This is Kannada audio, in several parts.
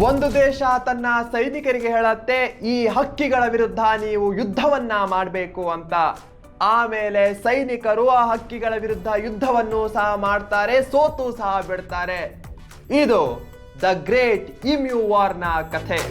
ಒಂದು ದೇಶ ತನ್ನ ಸೈನಿಕರಿಗೆ ಹೇಳುತ್ತೆ ಈ ಹಕ್ಕಿಗಳ ವಿರುದ್ಧ ನೀವು ಯುದ್ಧವನ್ನ ಮಾಡಬೇಕು ಅಂತ. ಆಮೇಲೆ ಸೈನಿಕರು ಆ ಹಕ್ಕಿಗಳ ವಿರುದ್ಧ ಯುದ್ಧವನ್ನು ಸಹ ಮಾಡ್ತಾರೆ, ಸೋತು ಸಹ ಬಿಡ್ತಾರೆ. ಇದು ದ ಗ್ರೇಟ್ ಇಮ್ಯೂ ವಾರ್ನ ಕಥೆ.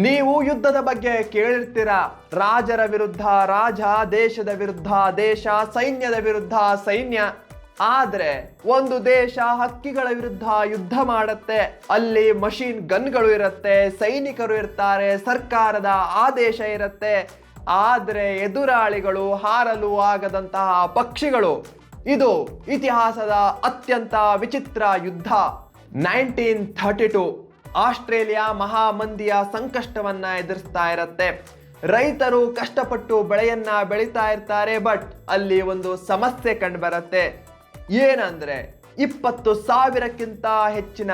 ನೀವು ಯುದ್ಧದ ಬಗ್ಗೆ ಕೇಳಿರ್ತೀರ. ರಾಜರ ವಿರುದ್ಧ ರಾಜ, ದೇಶದ ವಿರುದ್ಧ ದೇಶ, ಸೈನ್ಯದ ವಿರುದ್ಧ ಸೈನ್ಯ. ಆದ್ರೆ ಒಂದು ದೇಶ ಹಕ್ಕಿಗಳ ವಿರುದ್ಧ ಯುದ್ಧ ಮಾಡುತ್ತೆ. ಅಲ್ಲಿ ಮಷೀನ್ ಗನ್ಗಳು ಇರುತ್ತೆ, ಸೈನಿಕರು ಇರ್ತಾರೆ, ಸರ್ಕಾರದ ಆದೇಶ ಇರುತ್ತೆ. ಆದ್ರೆ ಎದುರಾಳಿಗಳು ಹಾರಲು ಆಗದಂತಹ ಪಕ್ಷಿಗಳು. ಇದು ಇತಿಹಾಸದ ಅತ್ಯಂತ ವಿಚಿತ್ರ ಯುದ್ಧ. 1932 ಆಸ್ಟ್ರೇಲಿಯಾ ಮಹಾಮಂದಿಯ ಸಂಕಷ್ಟವನ್ನ ಎದುರಿಸ್ತಾ ಇರತ್ತೆ. ರೈತರು ಕಷ್ಟಪಟ್ಟು ಬೆಳೆಯನ್ನ ಬೆಳೀತಾ ಇರ್ತಾರೆ. ಬಟ್ ಅಲ್ಲಿ ಒಂದು ಸಮಸ್ಯೆ ಕಂಡು ಬರುತ್ತೆ. ಏನಂದ್ರೆ 20,000ಕ್ಕಿಂತ ಹೆಚ್ಚಿನ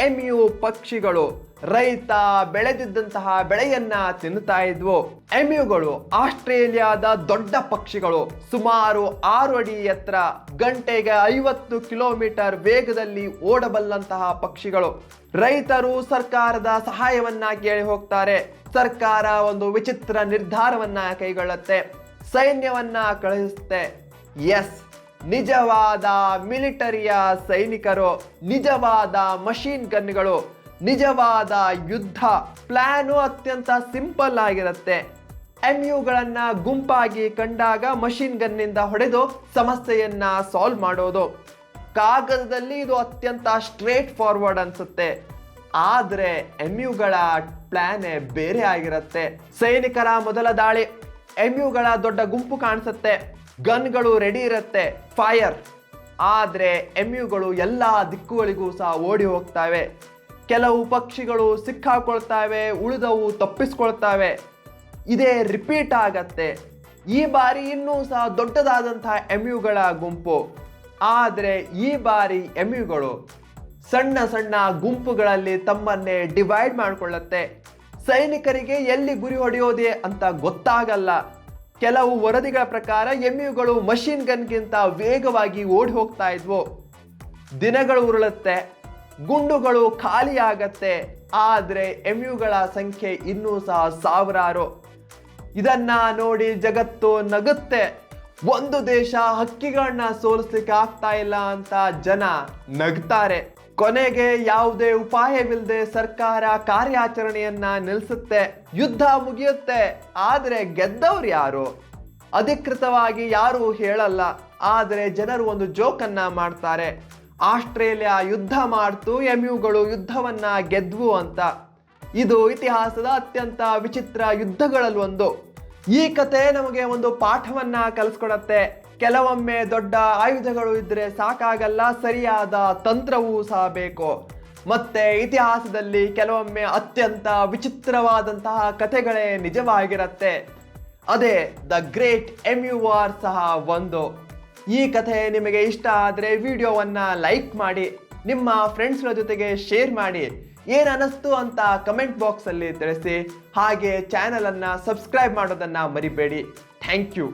ಎಮ್ಯೂ ಪಕ್ಷಿಗಳು ರೈತ ಬೆಳೆದಿದ್ದಂತಹ ಬೆಳೆಯನ್ನ ತಿನ್ನುತ್ತಾ ಇದ್ವು. ಎಮ್ಯೂಗಳು ಆಸ್ಟ್ರೇಲಿಯಾದ ದೊಡ್ಡ ಪಕ್ಷಿಗಳು. ಸುಮಾರು 6 ಅಡಿ ಎತ್ತರ, ಗಂಟೆಗೆ 50 ಕಿಲೋಮೀಟರ್ ವೇಗದಲ್ಲಿ ಓಡಬಲ್ಲಂತಹ ಪಕ್ಷಿಗಳು. ರೈತರು ಸರ್ಕಾರದ ಸಹಾಯವನ್ನ ಕೇಳಿ ಹೋಗ್ತಾರೆ. ಸರ್ಕಾರ ಒಂದು ವಿಚಿತ್ರ ನಿರ್ಧಾರವನ್ನ ಕೈಗೊಳ್ಳುತ್ತೆ, ಸೈನ್ಯವನ್ನ ಕಳುಹಿಸುತ್ತೆ. ಎಸ್, ನಿಜವಾದ ಮಿಲಿಟರಿಯ ಸೈನಿಕರು, ನಿಜವಾದ ಮಷೀನ್ ಗನ್ಗಳು, ನಿಜವಾದ ಯುದ್ಧ. ಪ್ಲಾನು ಅತ್ಯಂತ ಸಿಂಪಲ್ ಆಗಿರುತ್ತೆ. ಎಮ್ಯೂಗಳನ್ನ ಗುಂಪಾಗಿ ಕಂಡಾಗ ಮಷೀನ್ ಗನ್ನಿಂದ ಹೊಡೆದು ಸಮಸ್ಯೆಯನ್ನ ಸಾಲ್ವ್ ಮಾಡೋದು. ಕಾಗದದಲ್ಲಿ ಇದು ಅತ್ಯಂತ ಸ್ಟ್ರೇಟ್ ಫಾರ್ವರ್ಡ್ ಅನ್ಸುತ್ತೆ. ಆದ್ರೆ ಎಮ್ಯೂಗಳ ಪ್ಲಾನ್ ಬೇರೆ ಆಗಿರುತ್ತೆ. ಸೈನಿಕರ ಮೊದಲ ದಾಳಿ. ಎಮ್ಯೂಗಳ ದೊಡ್ಡ ಗುಂಪು ಕಾಣಿಸುತ್ತೆ, ಗನ್ಗಳು ರೆಡಿ ಇರುತ್ತೆ, ಫೈರ್. ಆದ್ರೆ ಎಮ್ಯೂಗಳು ಎಲ್ಲಾ ದಿಕ್ಕುಗಳಿಗೂ ಸಹ ಓಡಿ ಹೋಗ್ತವೆ. ಕೆಲವು ಪಕ್ಷಿಗಳು ಸಿಕ್ಕಾಕೊಳ್ತವೆ, ಉಳಿದವು ತಪ್ಪಿಸ್ಕೊಳ್ತವೆ. ಇದೇ ರಿಪೀಟ್ ಆಗತ್ತೆ. ಈ ಬಾರಿ ಇನ್ನೂ ಸಹ ದೊಡ್ಡದಾದಂತಹ ಎಮ್ಯೂಗಳ ಗುಂಪು. ಆದರೆ ಈ ಬಾರಿ ಎಮ್ಯೂಗಳು ಸಣ್ಣ ಸಣ್ಣ ಗುಂಪುಗಳಲ್ಲಿ ತಮ್ಮನ್ನೇ ಡಿವೈಡ್ ಮಾಡಿಕೊಳ್ಳುತ್ತೆ. ಸೈನಿಕರಿಗೆ ಎಲ್ಲಿ ಗುರಿ ಹೊಡೆಯೋದೆ ಅಂತ ಗೊತ್ತಾಗಲ್ಲ. ಕೆಲವು ವರದಿಗಳ ಪ್ರಕಾರ ಎಮ್ಯೂಗಳು ಮಷೀನ್ ಗನ್ಗಿಂತ ವೇಗವಾಗಿ ಓಡಿ ಹೋಗ್ತಾ ಇದ್ವು. ದಿನಗಳು ಉರುಳುತ್ತೆ, ಗುಂಡುಗಳು ಖಾಲಿ ಆಗತ್ತೆ. ಆದರೆ ಎಮ್ಯೂಗಳ ಸಂಖ್ಯೆ ಇನ್ನೂ ಸಹ ಸಾವಿರಾರು. ಇದನ್ನ ನೋಡಿ ಜಗತ್ತು ನಗುತ್ತೆ. ಒಂದು ದೇಶ ಹಕ್ಕಿಗಳನ್ನ ಸೋಲಿಸ್ಲಿಕ್ಕೆ ಆಗ್ತಾ ಇಲ್ಲ ಅಂತ ಜನ ನಗ್ತಾರೆ. ಕೊನೆಗೆ ಯಾವುದೇ ಉಪಾಯವಿಲ್ಲದೆ ಸರ್ಕಾರ ಕಾರ್ಯಾಚರಣೆಯನ್ನ ನಿಲ್ಲಿಸುತ್ತೆ. ಯುದ್ಧ ಮುಗಿಯುತ್ತೆ. ಆದ್ರೆ ಗೆದ್ದವ್ರು ಯಾರು? ಅಧಿಕೃತವಾಗಿ ಯಾರು ಹೇಳಲ್ಲ. ಆದರೆ ಜನರು ಒಂದು ಜೋಕನ್ನ ಮಾಡ್ತಾರೆ. ಆಸ್ಟ್ರೇಲಿಯಾ ಯುದ್ಧ ಮಾಡ್ತು, ಎಮ್ಯೂಗಳು ಯುದ್ಧವನ್ನ ಗೆದ್ವು ಅಂತ. ಇದು ಇತಿಹಾಸದ ಅತ್ಯಂತ ವಿಚಿತ್ರ ಯುದ್ಧಗಳಲ್ಲಿ ಒಂದು. ಈ ಕತೆ ನಮಗೆ ಒಂದು ಪಾಠವನ್ನ ಕಲಿಸ್ಕೊಡತ್ತೆ. ಕೆಲವೊಮ್ಮೆ ದೊಡ್ಡ ಆಯುಧಗಳು ಇದ್ರೆ ಸಾಕಾಗಲ್ಲ, ಸರಿಯಾದ ತಂತ್ರವೂ ಸಹ ಬೇಕು. ಮತ್ತೆ ಇತಿಹಾಸದಲ್ಲಿ ಕೆಲವೊಮ್ಮೆ ಅತ್ಯಂತ ವಿಚಿತ್ರವಾದಂತಹ ಕಥೆಗಳೇ ನಿಜವಾಗಿರತ್ತೆ. ಅದೇ ದ ಗ್ರೇಟ್ ಎಮ್ಯೂ ವಾರ್ ಸಹ ಒಂದು. ಈ ಕಥೆ ನಿಮಗೆ ಇಷ್ಟ ಆದರೆ ವಿಡಿಯೋವನ್ನ ಲೈಕ್ ಮಾಡಿ, ನಿಮ್ಮ ಫ್ರೆಂಡ್ಸ್ಗಳ ಜೊತೆಗೆ ಶೇರ್ ಮಾಡಿ. ಏನು ಅನ್ನಿಸ್ತು ಅಂತ ಕಮೆಂಟ್ ಬಾಕ್ಸಲ್ಲಿ ತಿಳಿಸಿ. ಹಾಗೆ ಚಾನಲನ್ನು ಸಬ್ಸ್ಕ್ರೈಬ್ ಮಾಡೋದನ್ನು ಮರಿಬೇಡಿ. Thank you.